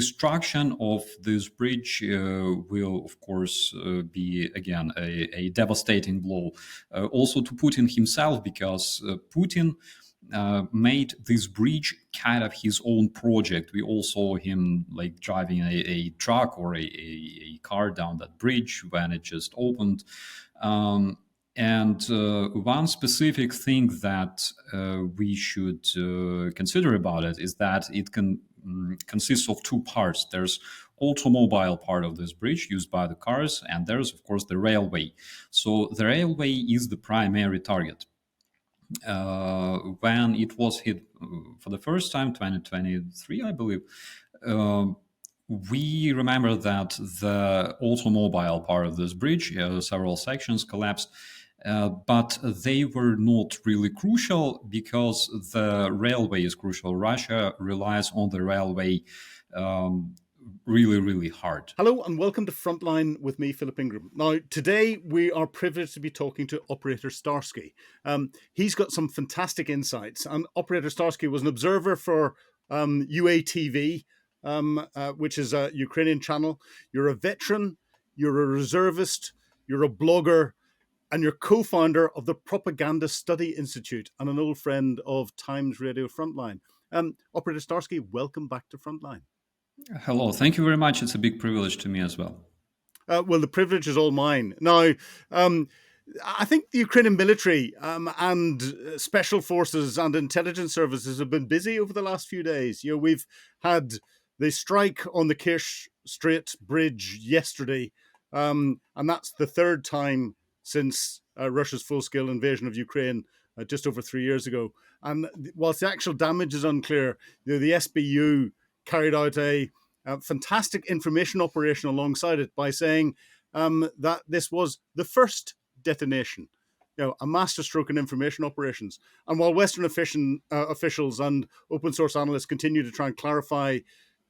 destruction of this bridge will, of course, be, again, a devastating blow also to Putin himself, because Putin made this bridge kind of his own project. We all saw him like driving a truck or a car down that bridge when it just opened. And one specific thing that we should consider about it is that it consists of two parts. There's automobile part of this bridge used by the cars, and there's, of course, the railway. So the railway is the primary target. When it was hit for the first time, 2023, I believe, we remember that the automobile part of this bridge, several sections collapsed, but they were not really crucial because the railway is crucial. Russia relies on the railway really, really hard. Hello and welcome to Frontline with me, Philip Ingram. Now, today we are privileged to be talking to Operator Starsky. He's got some fantastic insights, and Operator Starsky was an observer for UATV, which is a Ukrainian channel. You're a veteran, you're a reservist, you're a blogger, and you're co-founder of the Propaganda Study Institute and an old friend of Times Radio Frontline. Operator Starsky, welcome back to Frontline. Hello, thank you very much. It's a big privilege to me as well. Well, the privilege is all mine. Now, I think the Ukrainian military and special forces and intelligence services have been busy over the last few days. We've had the strike on the Kerch Bridge yesterday, and that's the third time since Russia's full-scale invasion of Ukraine just over 3 years ago. And whilst the actual damage is unclear, the SBU carried out a fantastic information operation alongside it by saying that this was the first detonation, a masterstroke in information operations. And while Western officials and open source analysts continue to try and clarify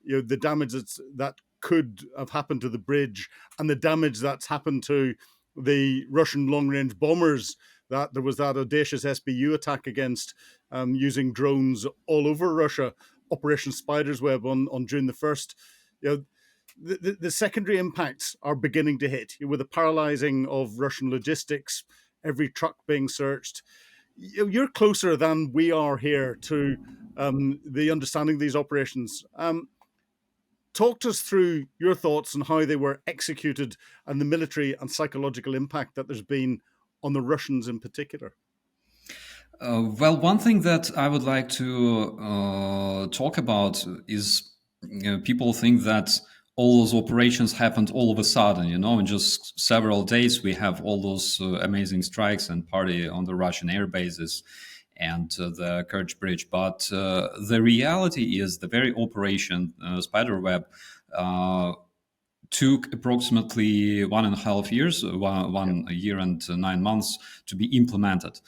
the damage that could have happened to the bridge and the damage that's happened to the Russian long-range bombers, that there was that audacious SBU attack against using drones all over Russia, Operation Spider's Web on June the 1st. The secondary impacts are beginning to hit, with the paralyzing of Russian logistics, every truck being searched. You're closer than we are here to the understanding of these operations. Talk to us through your thoughts on how they were executed and the military and psychological impact that there's been on the Russians in particular. Well, one thing that I would like to talk about is, people think that all those operations happened all of a sudden, in just several days we have all those amazing strikes and party on the Russian air bases and the Kerch Bridge. But the reality is the very operation, Spiderweb, took approximately 1.5 years, 1 year and 9 months to be implemented.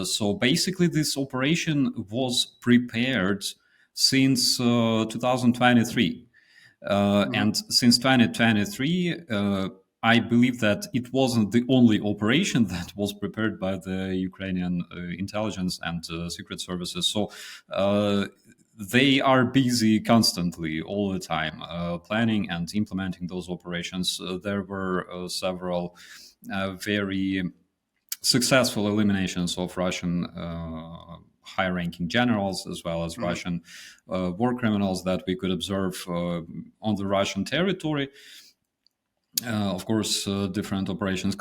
So basically, this operation was prepared since 2023. And since 2023, I believe that it wasn't the only operation that was prepared by the Ukrainian intelligence and secret services. So they are busy constantly, all the time, planning and implementing those operations. There were several very successful eliminations of Russian high-ranking generals, as well as Russian war criminals that we could observe on the Russian territory. Of course, different operations,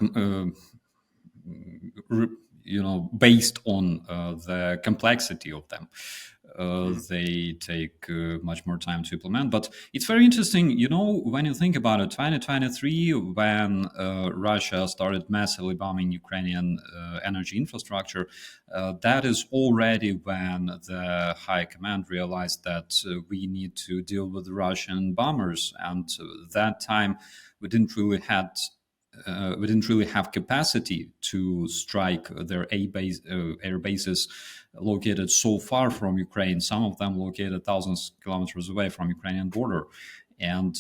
based on the complexity of them. They take much more time to implement. But it's very interesting, when you think about it, 2023, when Russia started massively bombing Ukrainian energy infrastructure, that is already when the high command realized that we need to deal with the Russian bombers. And that time, we didn't really have capacity to strike their air bases located so far from Ukraine, some of them located thousands of kilometers away from Ukrainian border. And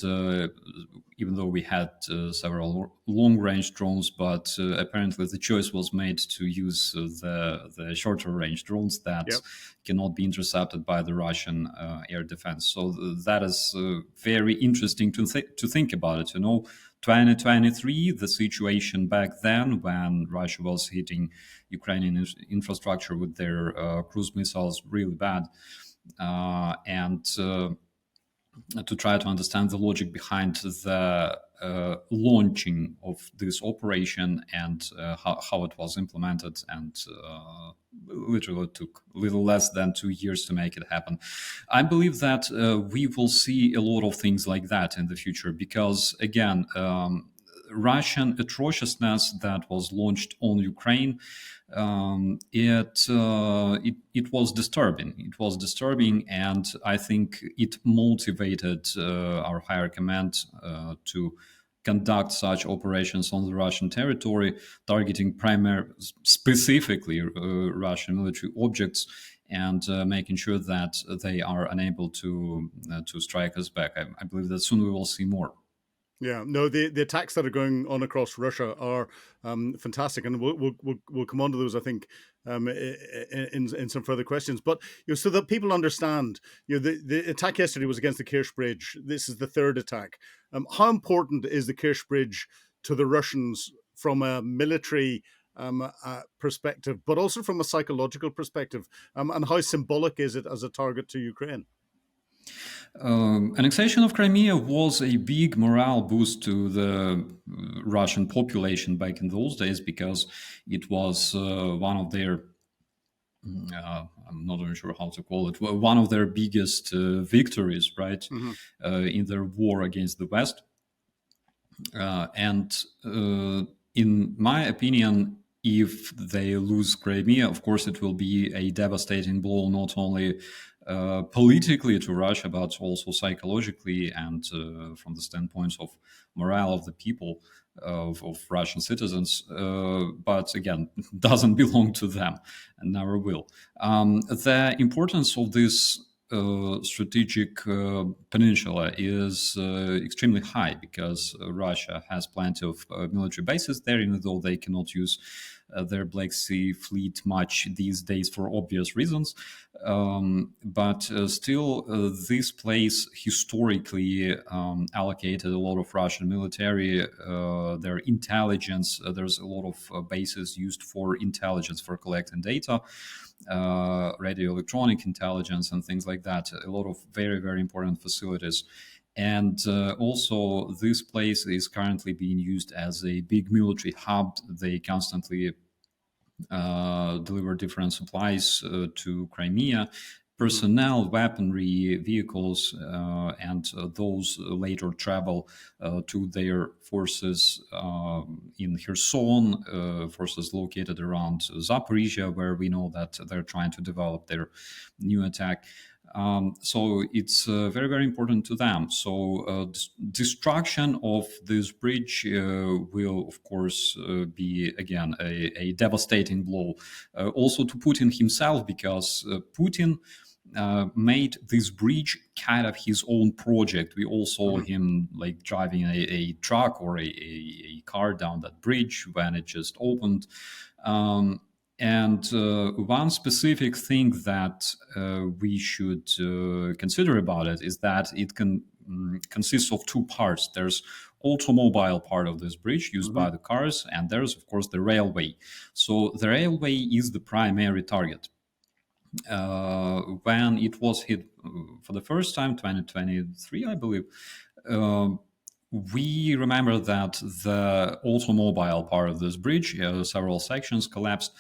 even though we had several long-range drones, but apparently the choice was made to use the shorter-range drones that Yep. cannot be intercepted by the Russian air defense. So that is very interesting to think about it. 2023, the situation back then when Russia was hitting Ukrainian infrastructure with their cruise missiles really bad. And to try to understand the logic behind the launching of this operation and how it was implemented. And literally took a little less than 2 years to make it happen. I believe that we will see a lot of things like that in the future because, again, Russian atrociousness that was launched on Ukraine, it was disturbing. It was disturbing, and I think it motivated our higher command to conduct such operations on the Russian territory, targeting specifically Russian military objects, and making sure that they are unable to strike us back. I believe that soon we will see more. Yeah, no, the attacks that are going on across Russia are fantastic, and we'll come on to those, I think, in some further questions. But so that people understand, the attack yesterday was against the Kerch Bridge. This is the third attack. How important is the Kerch Bridge to the Russians from a military perspective, but also from a psychological perspective, and how symbolic is it as a target to Ukraine? Annexation of Crimea was a big morale boost to the Russian population back in those days because it was one of their, I'm not even sure how to call it, one of their biggest victories, right, in their war against the West. And in my opinion, if they lose Crimea, of course, it will be a devastating blow not only politically to Russia, but also psychologically and from the standpoint of morale of the people, of Russian citizens. But again, doesn't belong to them and never will. The importance of this strategic peninsula is extremely high because Russia has plenty of military bases there, even though they cannot use their Black Sea fleet much these days for obvious reasons. But still, this place historically allocated a lot of Russian military, their intelligence. There's a lot of bases used for intelligence, for collecting data. Radio electronic intelligence and things like that. A lot of very, very important facilities. And also, this place is currently being used as a big military hub. They constantly deliver different supplies to Crimea. Personnel, weaponry, vehicles, and those later travel to their forces in Kherson, forces located around Zaporizhia, where we know that they're trying to develop their new attack. So it's very, very important to them. So destruction of this bridge will, of course, be, again, a devastating blow. Also to Putin himself, because Putin made this bridge kind of his own project. We all saw him like driving a truck or a car down that bridge when it just opened. And one specific thing that we should consider about it is that it consists of two parts. There's automobile part of this bridge used by the cars, and there's, of course, the railway. So the railway is the primary target. When it was hit for the first time, 2023, I believe, we remember that the automobile part of this bridge, several sections collapsed,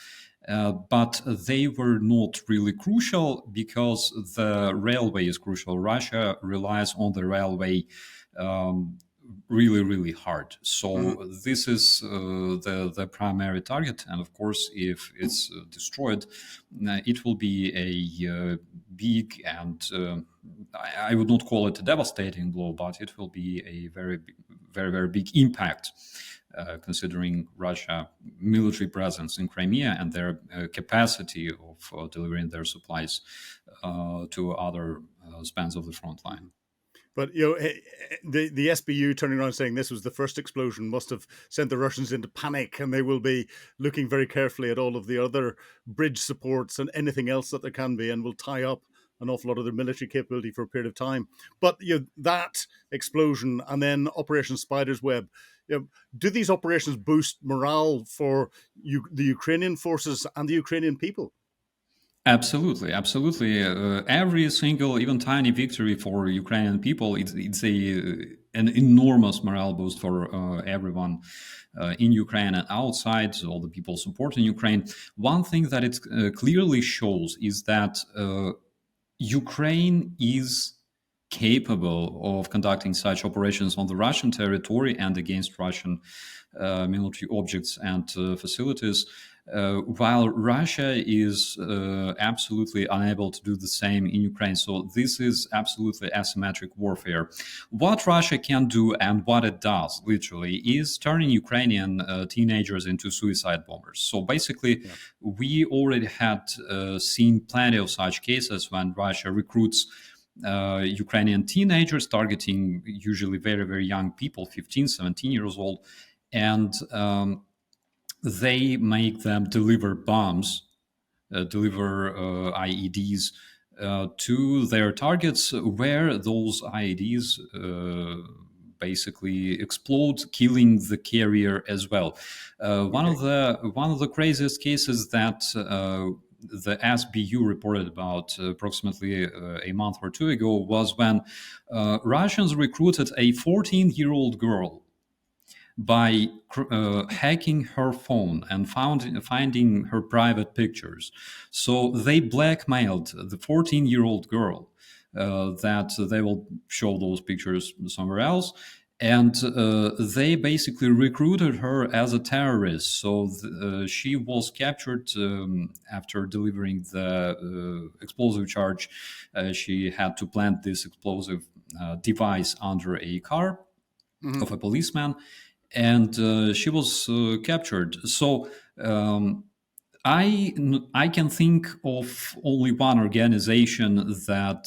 but they were not really crucial because the railway is crucial. Russia relies on the railway really, really hard. So this is the primary target. And of course, if it's destroyed, it will be a big and I would not call it a devastating blow, but it will be a very, very, very big impact. Considering Russia military presence in Crimea and their capacity of delivering their supplies to other spans of the front line. But the SBU turning around saying this was the first explosion must have sent the Russians into panic, and they will be looking very carefully at all of the other bridge supports and anything else that there can be, and will tie up an awful lot of their military capability for a period of time. But that explosion and then Operation Spider's Web. Do these operations boost morale for the Ukrainian forces and the Ukrainian people? Absolutely, absolutely. Every single, even tiny victory for Ukrainian people, it's an enormous morale boost for everyone in Ukraine and outside, all the people supporting Ukraine. One thing that it clearly shows is that Ukraine is capable of conducting such operations on the Russian territory and against Russian military objects and facilities, while Russia is absolutely unable to do the same in Ukraine. So this is absolutely asymmetric warfare. What Russia can do and what it does, literally, is turning Ukrainian teenagers into suicide bombers. So basically, we already had seen plenty of such cases when Russia recruits Ukrainian teenagers, targeting usually very, very young people, 15, 17 years old, and they make them deliver bombs, deliver IEDs to their targets, where those IEDs basically explode, killing the carrier as well. One of the craziest cases that the SBU reported about approximately a month or two ago was when Russians recruited a 14-year-old girl by hacking her phone and finding her private pictures. So they blackmailed the 14-year-old girl that they will show those pictures somewhere else. And they basically recruited her as a terrorist. So she was captured after delivering the explosive charge. She had to plant this explosive device under a car of a policeman, and she was captured. So I can think of only one organization that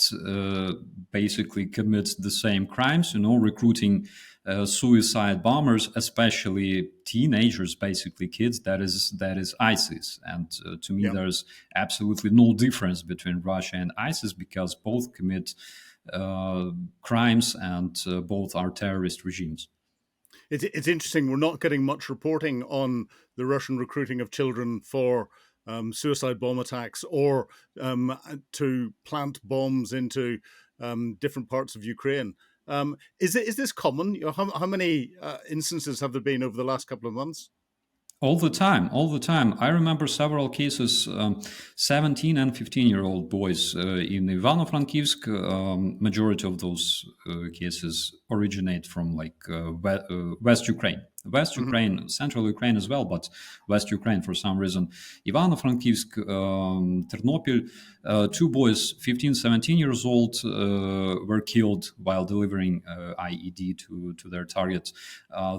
basically commits the same crimes, recruiting suicide bombers, especially teenagers, basically kids. That is ISIS. And to me, there's absolutely no difference between Russia and ISIS, because both commit crimes and both are terrorist regimes. It's interesting. We're not getting much reporting on the Russian recruiting of children for suicide bomb attacks or to plant bombs into different parts of Ukraine. Is this common? How many instances have there been over the last couple of months? All the time, all the time. I remember several cases, 17 and 15-year-old boys in Ivano-Frankivsk. Majority of those cases originate from West Ukraine. West Ukraine, Central Ukraine as well, but West Ukraine for some reason. Ivano-Frankivsk, Ternopil, two boys, 15, 17 years old, were killed while delivering IED to their target.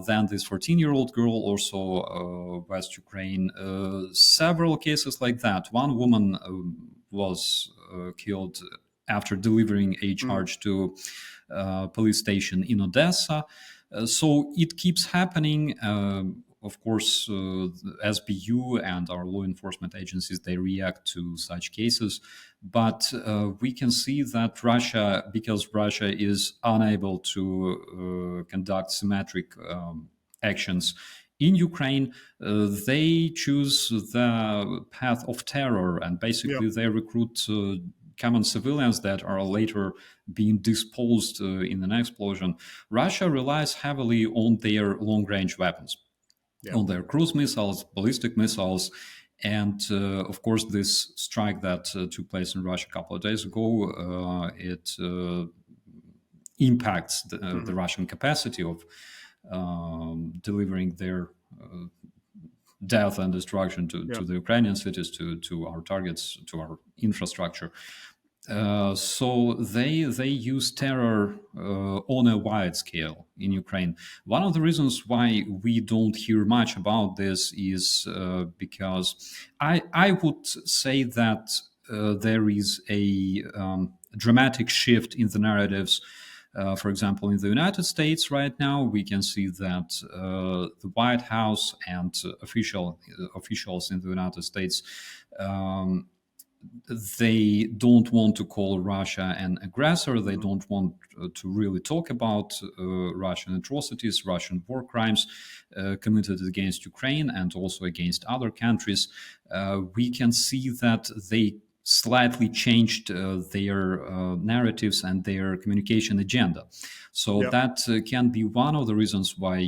Then this 14-year-old girl, also West Ukraine. Several cases like that. One woman was killed after delivering a charge to a police station in Odessa. So it keeps happening. Of course, SBU and our law enforcement agencies, they react to such cases. But we can see that Russia, because Russia is unable to conduct symmetric actions in Ukraine, they choose the path of terror, and basically they recruit common civilians that are later being disposed in an explosion. Russia relies heavily on their long-range weapons, on their cruise missiles, ballistic missiles, and of course this strike that took place in Russia a couple of days ago, it impacts the Russian capacity of delivering their death and destruction to the Ukrainian cities, to our targets, to our infrastructure. So they use terror on a wide scale in Ukraine. One of the reasons why we don't hear much about this is because I would say that there is a dramatic shift in the narratives For example, in the United States right now, we can see that the White House and officials in the United States, they don't want to call Russia an aggressor. They don't want to really talk about Russian atrocities, Russian war crimes committed against Ukraine and also against other countries. We can see that they slightly changed their narratives and their communication agenda. So Yeah. that can be one of the reasons why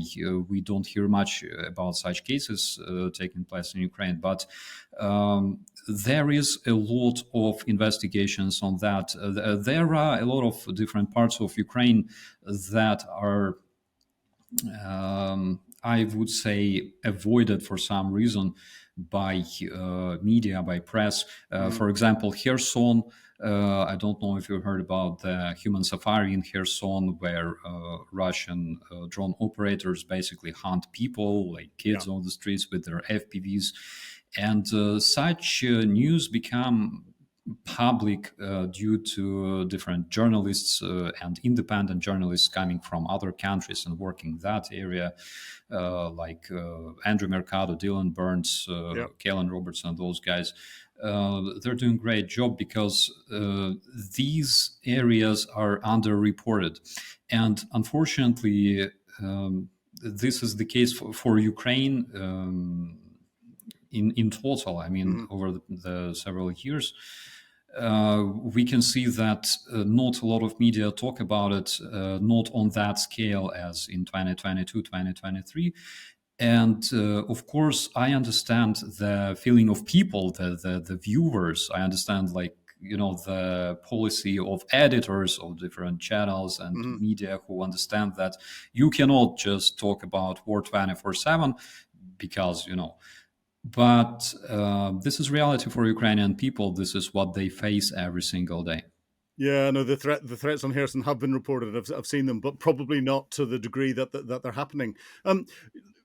we don't hear much about such cases taking place in Ukraine. But there is a lot of investigations on that. There are a lot of different parts of Ukraine that are, I would say, avoided for some reason by media, by press. For example, Kherson. I don't know if you heard about the human safari in Kherson, where Russian drone operators basically hunt people, like kids on the streets with their FPVs. And such news become public due to different journalists and independent journalists coming from other countries and working that area, like Andrew Mercado, Dylan Burns, Kalen Robertson, those guys. They're doing a great job because these areas are underreported. And unfortunately, this is the case for Ukraine. In total, I mean, over the several years, we can see that not a lot of media talk about it, not on that scale as in 2022, 2023. And of course, I understand the feeling of people, the viewers. I understand, like, the policy of editors of different channels and media who understand that you cannot just talk about war 24/7 because, but this is reality for Ukrainian people. This is what they face every single day. Yeah, no, the threats on Kherson have been reported. I've seen them, but probably not to the degree that they're happening.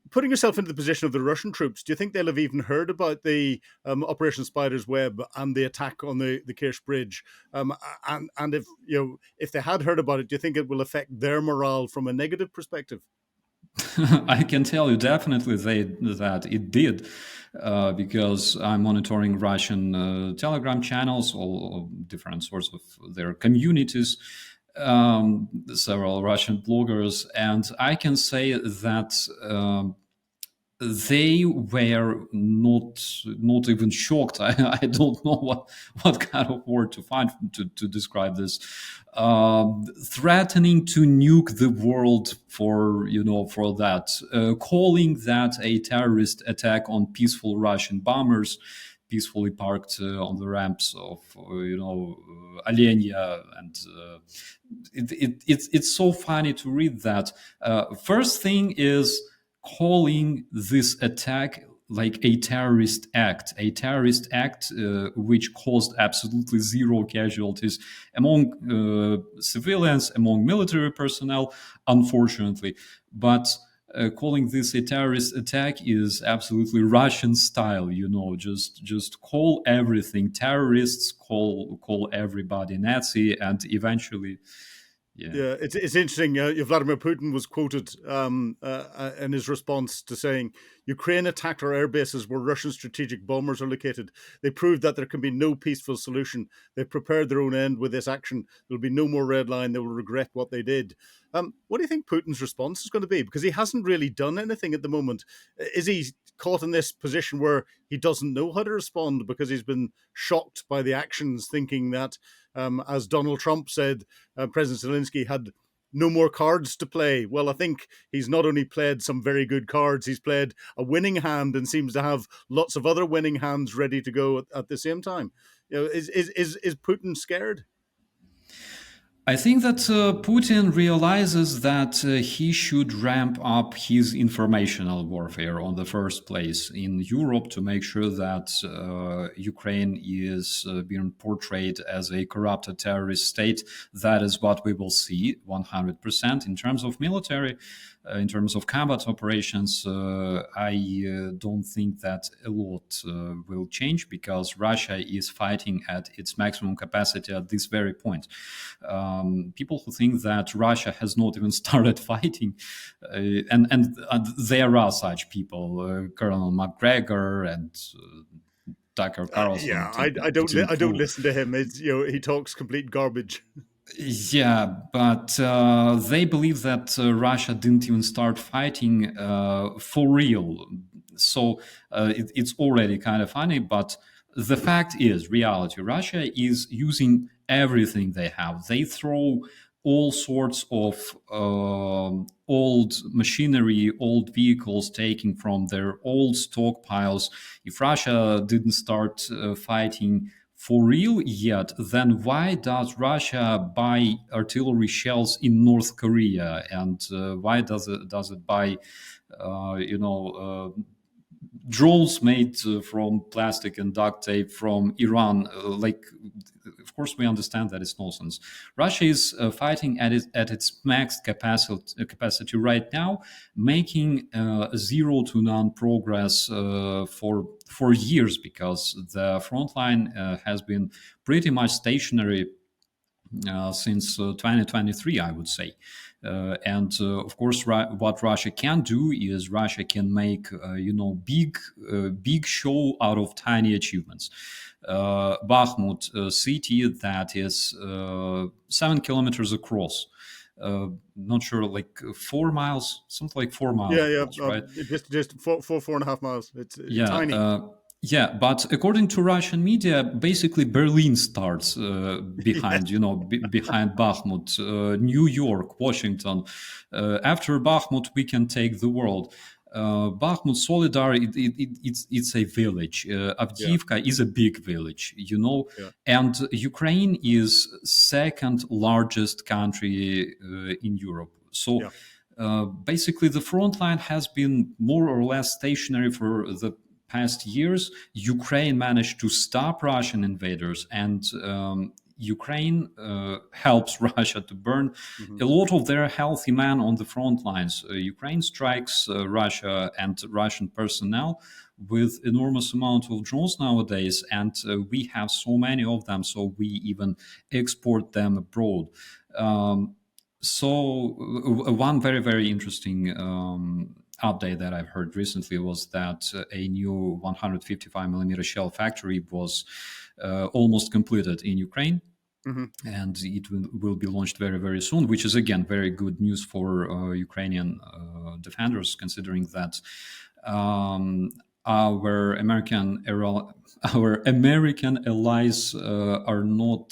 Putting yourself into the position of the Russian troops, do you think they'll have even heard about the Operation Spider's Web and the attack on the Kerch Bridge? And if they had heard about it, do you think it will affect their morale from a negative perspective? I can tell you definitely that it did, because I'm monitoring Russian Telegram channels, all different sorts of their communities, several Russian bloggers, and I can say that they were not even shocked. I don't know what kind of word to find to describe this. Threatening to nuke the world for that, calling that a terrorist attack on peaceful Russian bombers peacefully parked on the ramps of Alenia, and it's so funny to read that. First thing is calling this attack like a terrorist act which caused absolutely zero casualties among civilians, among military personnel, unfortunately. But calling this a terrorist attack is absolutely Russian style. Just call everything terrorists, call everybody Nazi, and eventually. Yeah, it's interesting. Vladimir Putin was quoted in his response to saying, Ukraine attacked our air bases where Russian strategic bombers are located. They proved that there can be no peaceful solution. They've prepared their own end with this action. There'll be no more red line. They will regret what they did. What do you think Putin's response is going to be? Because he hasn't really done anything at the moment. Is he caught in this position where he doesn't know how to respond because he's been shocked by the actions, thinking that, as Donald Trump said, President Zelensky had no more cards to play? Well, I think he's not only played some very good cards, he's played a winning hand and seems to have lots of other winning hands ready to go at the same time. Is Putin scared? I think that Putin realizes that he should ramp up his informational warfare on the first place in Europe to make sure that Ukraine is being portrayed as a corrupted terrorist state. That is what we will see 100%. In terms of military, in terms of combat operations, I don't think that a lot will change because Russia is fighting at its maximum capacity at this very point. people who think that Russia has not even started fighting, and there are such people, Colonel McGregor and Tucker Carlson, Yeah, to I don't prove. listen to him. It's, he talks complete garbage. Yeah, but they believe that Russia didn't even start fighting for real. So it's already kind of funny, but the fact is, reality, Russia is using everything they have. They throw all sorts of old machinery, old vehicles taken from their old stockpiles. If Russia didn't start fighting for real yet, then why does Russia buy artillery shells in North Korea, and why does it buy, drones made from plastic and duct tape from Iran? Of course, we understand that it's nonsense. Russia is fighting at its max capacity right now, making zero to none progress for years, because the front line has been pretty much stationary since 2023, I would say. And of course, what Russia can do is Russia can make big show out of tiny achievements. Bakhmut city that is 7 kilometers across. Not sure, like 4 miles, something like 4 miles Yeah, yeah. across, right? Just 4.5 miles. It's Yeah, tiny. yeah, but according to Russian media, basically Berlin starts Yes. behind, behind Bakhmut, New York, Washington. After Bakhmut, we can take the world. Bakhmut, Solidar, it's a village. Yeah. Avdiivka is a big village, Yeah. and Ukraine is second largest country in Europe. So Yeah. basically, the front line has been more or less stationary for the past years. Ukraine managed to stop Russian invaders, and Ukraine helps Russia to burn Hmm. a lot of their healthy men on the front lines. Ukraine strikes Russia and Russian personnel with enormous amount of drones nowadays, and we have so many of them, so we even export them abroad. Um, one very, very interesting update that I've heard recently was that a new 155 millimeter shell factory was almost completed in Ukraine, Hmm. and it will be launched very, very soon, which is again very good news for Ukrainian defenders, considering that um, our American our American allies are not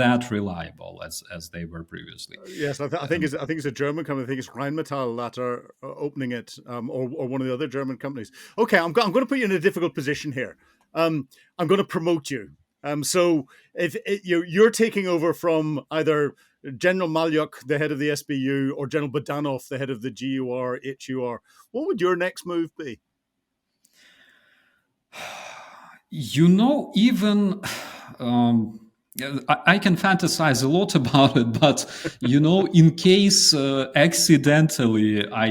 that reliable as they were previously. Yes, I think it's a German company. I think it's Rheinmetall that are opening it, or one of the other German companies. Okay, I'm going to put you in a difficult position here. I'm going to promote you. So if you're taking over from either General Malyuk, the head of the SBU, or General Bodanov, the head of the GUR, HUR, what would your next move be? Even I can fantasize a lot about it, but in case accidentally I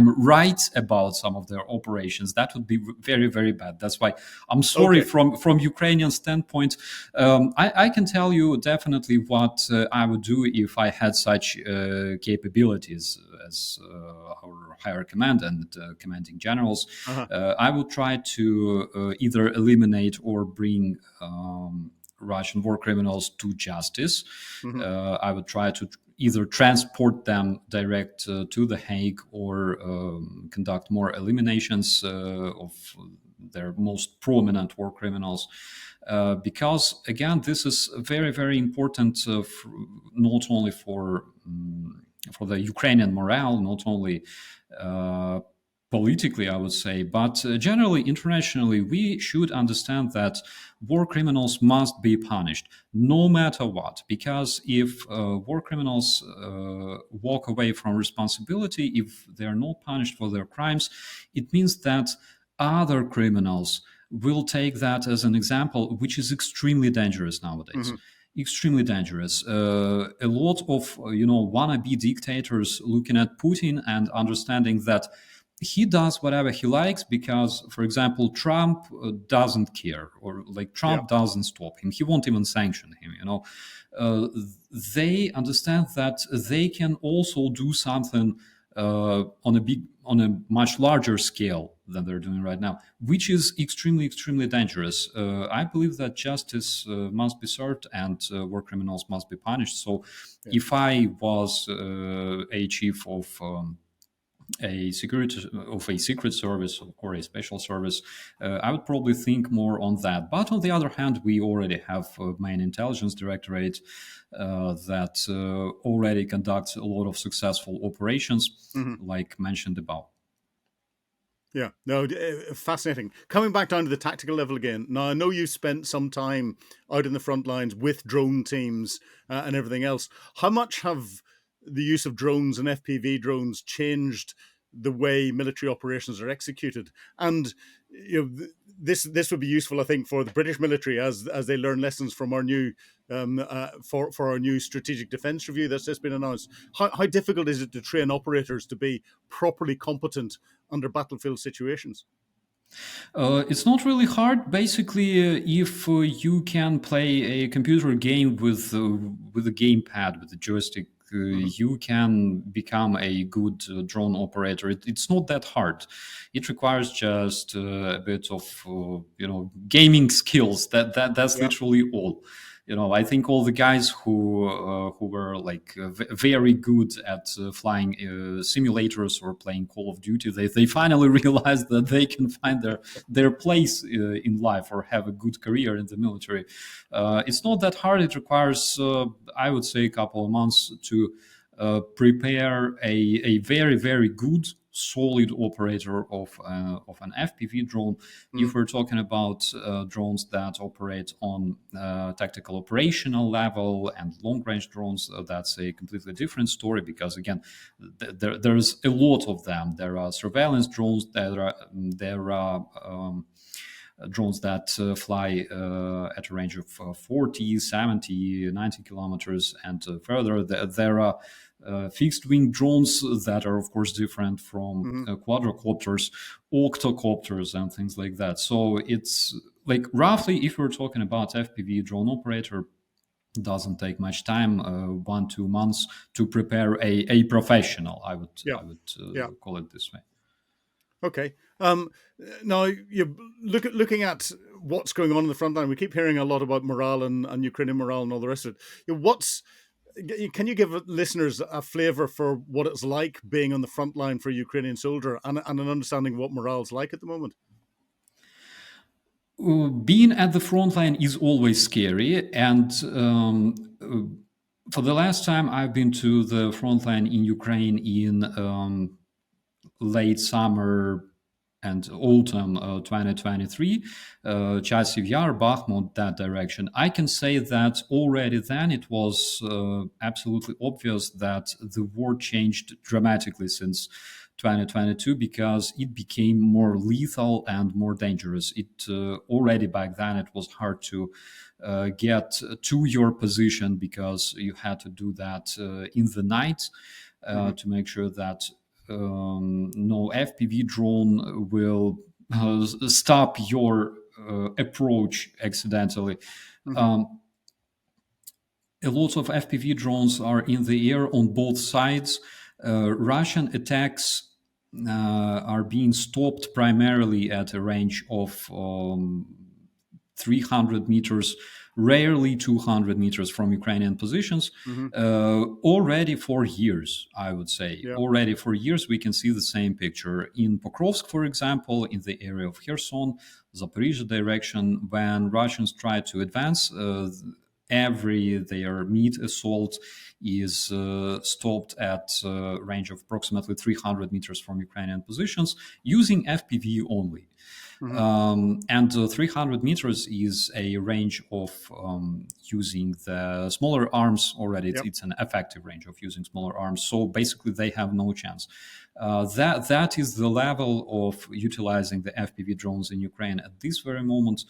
am right about some of their operations, that would be very, very bad. That's why I'm sorry Okay. from Ukrainian standpoint. I can tell you definitely what I would do if I had such capabilities as our higher command and commanding generals. Uh-huh. I would try to either eliminate or bring Russian war criminals to justice. Hmm. I would try to either transport them direct to The Hague, or conduct more eliminations of their most prominent war criminals. Because again, this is very, very important, not only for the Ukrainian morale, not only politically, I would say, but generally internationally, we should understand that war criminals must be punished no matter what. Because if war criminals walk away from responsibility, if they're not punished for their crimes, it means that other criminals will take that as an example, which is extremely dangerous nowadays. Hmm. Extremely dangerous. A lot of wannabe dictators looking at Putin and understanding that he does whatever he likes because, for example, Trump doesn't care, or like Yeah. Trump doesn't stop him. He won't even sanction him. Uh, they understand that they can also do something on a much larger scale than they're doing right now, which is extremely, extremely dangerous. I believe that justice must be served and war criminals must be punished. So, Yeah. if I was a chief of a secret service or a special service, I would probably think more on that. But on the other hand, we already have a main intelligence directorate that already conducts a lot of successful operations, Mm-hmm. like mentioned above. Yeah, no, fascinating. Coming back down to the tactical level again. Now, I know you spent some time out in the front lines with drone teams and everything else. How much have the use of drones and FPV drones changed the way military operations are executed? And this would be useful, I think, for the British military as they learn lessons from our new for our new strategic defence review that's just been announced. How difficult is it to train operators to be properly competent under battlefield situations? It's not really hard. Basically, if you can play a computer game with a gamepad, with a joystick, Mm-hmm. you can become a good drone operator. It's not that hard. It requires just a bit of gaming skills. That's Yeah. literally all. I think all the guys who were like very good at flying simulators or playing Call of Duty, they finally realized that they can find their place in life or have a good career in the military. It's not that hard. It requires, I would say, a couple of months to prepare a very, very good, solid operator of an FPV drone. Mm-hmm. If we're talking about drones that operate on tactical operational level and long range drones, that's a completely different story because, again, there's a lot of them. There are surveillance drones, there are drones that fly at a range of 40, 70, 90 kilometers and further. There are fixed wing drones that are, of course, different from Mm-hmm. quadrocopters, octocopters, and things like that. So it's like roughly, if we're talking about FPV drone operator, doesn't take much time, 1-2 months to prepare a professional. I would Yeah. I would Yeah. call it this way. Okay. Now you looking at what's going on in the front line. We keep hearing a lot about morale and Ukrainian morale and all the rest of it. Can you give listeners a flavour for what it's like being on the front line for a Ukrainian soldier and an understanding of what morale's like at the moment? Being at the front line is always scary, and for the last time I've been to the front line in Ukraine in late summer and autumn 2023, Chasiv Yar, Bakhmut, that direction, I can say that already then it was absolutely obvious that the war changed dramatically since 2022 because it became more lethal and more dangerous. It already back then it was hard to get to your position because you had to do that in the night Mm-hmm. to make sure that no FPV drone will stop your approach accidentally. Mm-hmm. Um, a lot of FPV drones are in the air on both sides. Russian attacks are being stopped primarily at a range of 300 meters, rarely 200 meters from Ukrainian positions. Mm-hmm. Already for years, I would say. Yeah. Already for years, we can see the same picture. In Pokrovsk, for example, in the area of Kherson, Zaporizhia direction, when Russians try to advance, every their meat assault is stopped at a range of approximately 300 meters from Ukrainian positions using FPV only. Mm-hmm. And 300 meters is a range of using the smaller arms already. Yep. It's an effective range of using smaller arms. So basically, they have no chance. That is the level of utilizing the FPV drones in Ukraine at this very moment.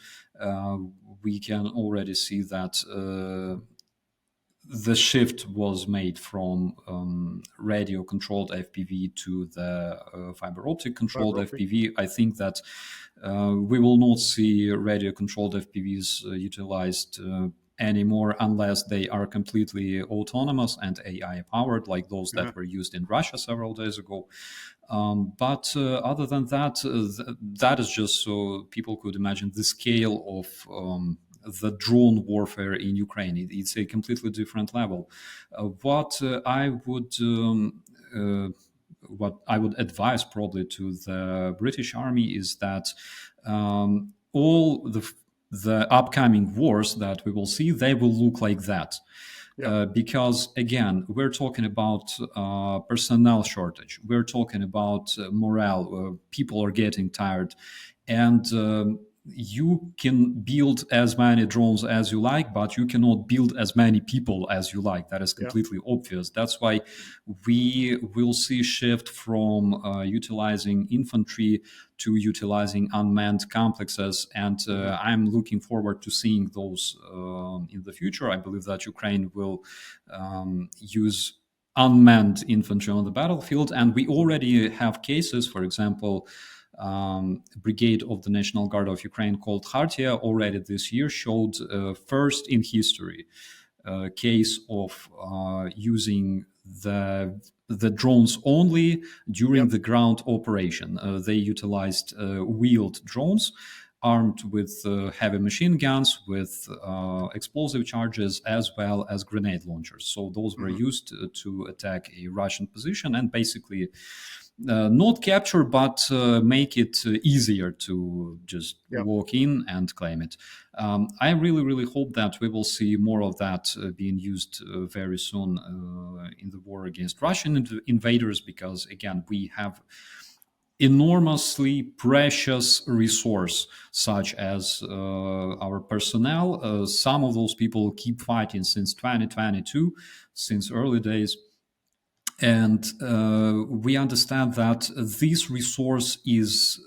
We can already see that the shift was made from radio-controlled FPV to the fiber optic-controlled Fiber optic. FPV. I think that we will not see radio-controlled FPVs utilized anymore unless they are completely autonomous and AI-powered, like those Uh-huh. that were used in Russia several days ago. But other than that, that is just so people could imagine the scale of the drone warfare in Ukraine. It's a completely different level. Uh, what I would advise probably to the British Army is that all the upcoming wars that we will see, they will look like that. Yeah. Because again, we're talking about personnel shortage. We're talking about morale. People are getting tired, and you can build as many drones as you like, but you cannot build as many people as you like. That is Yeah. completely obvious. That's why we will see a shift from utilizing infantry to utilizing unmanned complexes. And I'm looking forward to seeing those in the future. I believe that Ukraine will use unmanned infantry on the battlefield. And we already have cases, for example, brigade of the National Guard of Ukraine called Khartia already this year showed first in history case of using the drones only during Yep. the ground operation. They utilized wheeled drones armed with heavy machine guns, with explosive charges, as well as grenade launchers. So those were Hmm. used to attack a Russian position and basically not capture, but make it easier to just Yep. walk in and claim it. I really, really hope that we will see more of that being used very soon in the war against Russian invaders, because again, we have enormously precious resource such as our personnel. Some of those people keep fighting since 2022, since early days, and we understand that this resource is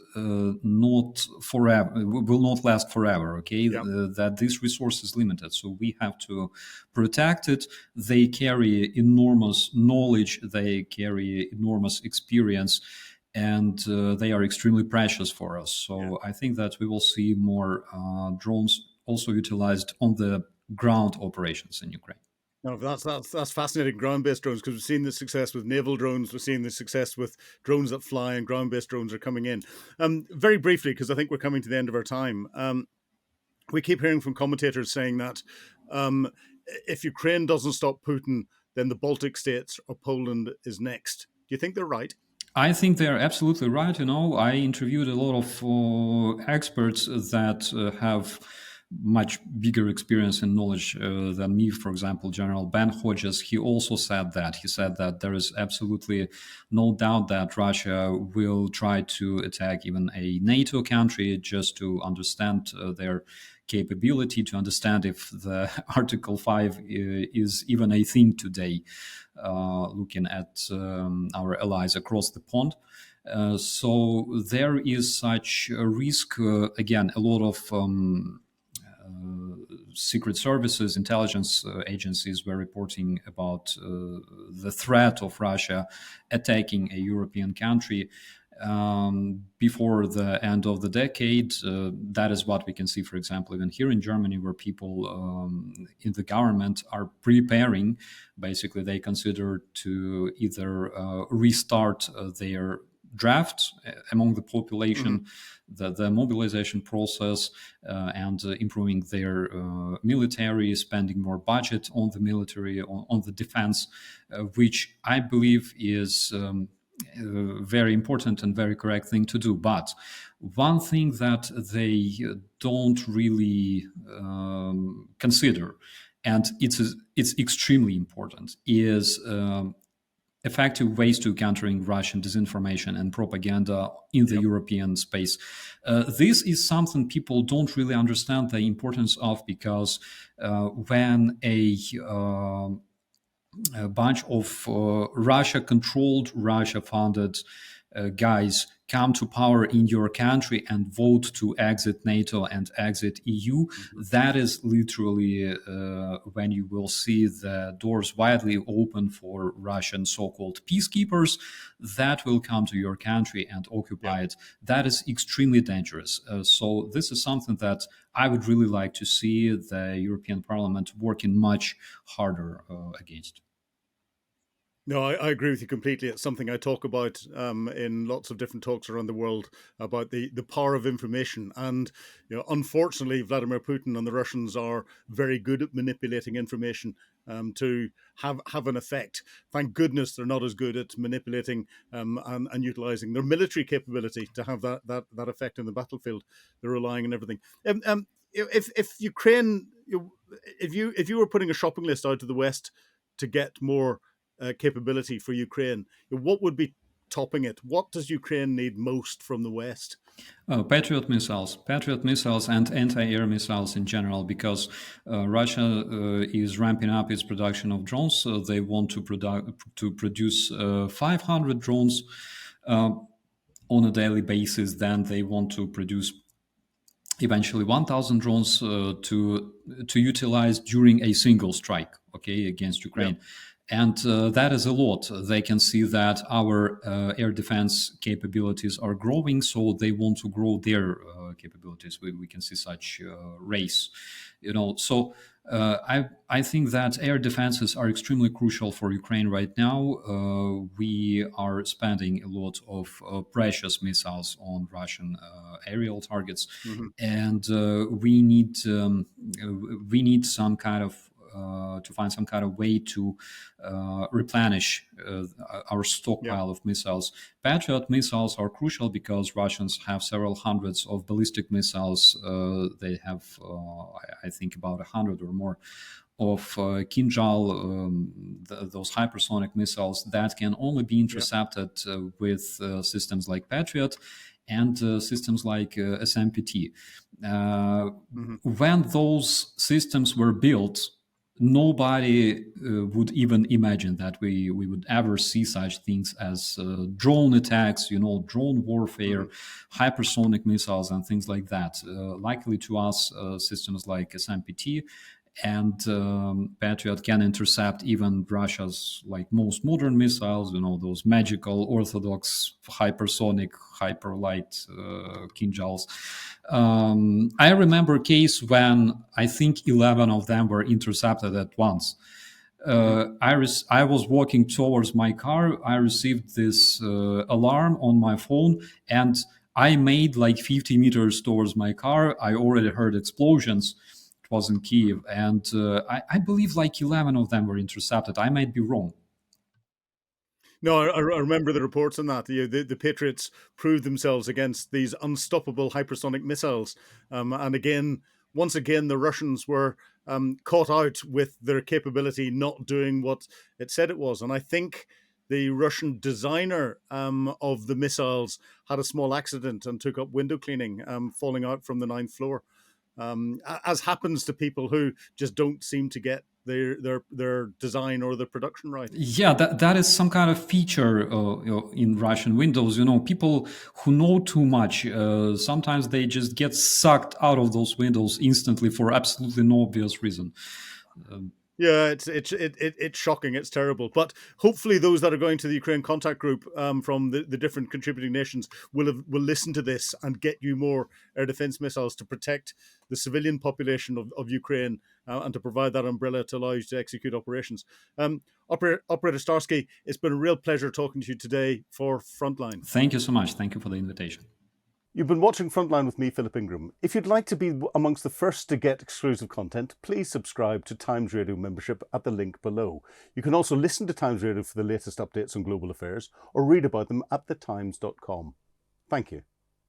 not forever, will not last forever. Okay, Yep. that this resource is limited, so we have to protect it. They carry enormous knowledge, they carry enormous experience, and they are extremely precious for us. Yeah. So I think that we will see more drones also utilized on the ground operations in Ukraine. No, that's fascinating. Ground-based drones, because we've seen the success with naval drones, we've seen the success with drones that fly, and ground-based drones are coming in. Very briefly, because I think we're coming to the end of our time. We keep hearing from commentators saying that um, if Ukraine doesn't stop Putin, then the Baltic states or Poland is next. Do you think they're right? I think they're absolutely right. You know, I interviewed a lot of experts that have much bigger experience and knowledge than me. For example, General Ben Hodges, he also said that. He said that there is absolutely no doubt that Russia will try to attack even a NATO country just to understand their capability, to understand if the Article 5 is even a thing today, looking at our allies across the pond. So there is such a risk. Again, a lot of secret services, intelligence agencies were reporting about the threat of Russia attacking a European country before the end of the decade. That is what we can see, for example, even here in Germany, where people in the government are preparing. Basically, they consider to either restart their draft among the population, Mm-hmm. the mobilization process, and improving their military, spending more budget on the military, on the defense, which I believe is very important and very correct thing to do. But one thing that they don't really consider, and it's extremely important, is effective ways to countering Russian disinformation and propaganda in the Yep. European space. This is something people don't really understand the importance of, because when a bunch of Russia-controlled, Russia-funded guys come to power in your country and vote to exit NATO and exit EU, that is literally when you will see the doors widely open for Russian so-called peacekeepers that will come to your country and occupy it. That is extremely dangerous. So this is something that I would really like to see the European Parliament working much harder against. No, I agree with you completely. It's something I talk about in lots of different talks around the world about the power of information. And unfortunately, Vladimir Putin and the Russians are very good at manipulating information to have an effect. Thank goodness they're not as good at manipulating and utilizing their military capability to have that effect in the battlefield. They're relying on everything. If Ukraine, if you were putting a shopping list out to the West to get more capability for Ukraine, what would be topping it? What does Ukraine need most from the West? Patriot missiles and anti-air missiles in general, because Russia is ramping up its production of drones. They want to produce 500 drones on a daily basis. Then they want to produce eventually 1,000 drones to utilize during a single strike, against Ukraine. Yeah. And that is a lot. They can see that our air defense capabilities are growing, so they want to grow their capabilities. We can see such race, So I think that air defenses are extremely crucial for Ukraine right now. We are spending a lot of precious missiles on Russian aerial targets, and we need some kind of to find some kind of way to replenish our stockpile of missiles. Patriot missiles are crucial because Russians have several hundreds of ballistic missiles. They have, I think, about 100 or more of Kinjal, those hypersonic missiles that can only be intercepted with systems like Patriot and systems like SMPT. When those systems were built, nobody would even imagine that we would ever see such things as drone attacks, drone warfare, hypersonic missiles, and things like that. Luckily to us, systems like SMPT and Patriot can intercept even Russia's most modern missiles, those magical orthodox hypersonic, hyperlight Kinjals. I remember a case when I think 11 of them were intercepted at once. I was walking towards my car. I received this alarm on my phone, and I made 50 meters towards my car. I already heard explosions. It was in Kyiv, and I believe 11 of them were intercepted. I might be wrong. No, I remember the reports on that. The Patriots proved themselves against these unstoppable hypersonic missiles. And once again, the Russians were caught out with their capability not doing what it said it was. And I think the Russian designer of the missiles had a small accident and took up window cleaning, falling out from the 9th floor. As happens to people who just don't seem to get their design or the production right. Yeah, that is some kind of feature in Russian windows. People who know too much, sometimes they just get sucked out of those windows instantly for absolutely no obvious reason. Yeah, it's shocking. It's terrible. But hopefully, those that are going to the Ukraine contact group from the different contributing nations will listen to this and get you more air defense missiles to protect the civilian population of Ukraine and to provide that umbrella to allow you to execute operations. Operator Starsky, it's been a real pleasure talking to you today for Frontline. Thank you so much. Thank you for the invitation. You've been watching Frontline with me, Philip Ingram. If you'd like to be amongst the first to get exclusive content, please subscribe to Times Radio membership at the link below. You can also listen to Times Radio for the latest updates on global affairs or read about them at thetimes.com. Thank you.